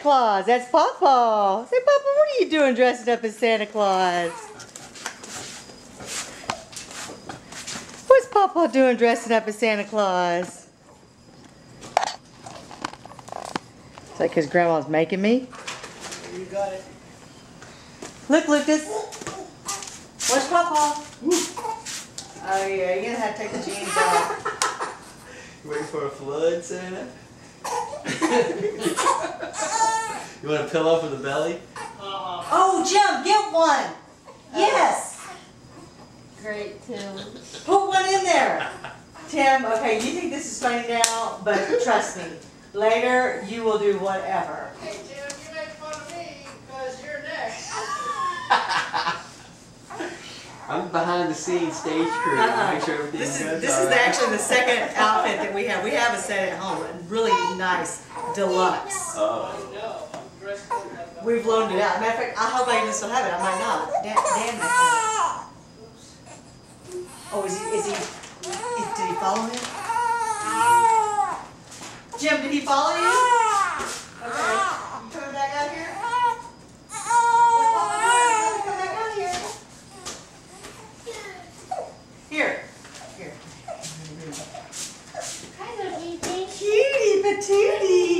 Claus. That's Papa. Say, Papa, what are you doing dressing up as Santa Claus? What's Papa doing dressing up as Santa Claus? Is that because Grandma's making me? You got it. Look, Lucas. Where's Papa? Oh, yeah, you're going to have to take the jeans off. You waiting for a flood, Santa? You want a pillow for the belly? Oh, Jim, get one. Yes. Great, Tim. Put one in there. Tim, okay, you think this is funny now, but trust me, later you will do whatever. Hey, Jim, you make fun of me because you're next. I'm behind the scenes stage crew. Make sure everything's good. This is actually the second outfit that we have. We have a set at home, a really nice deluxe. Oh. No, I'm dressed like that. We've loaned it out. Matter of fact, I hope I even still have it. I might not. Dan might have it. Oh, did he follow him? Jim, did he follow you? Okay. You coming back out here? Come back out here. Here. Hi, little baby. Cutie patootie.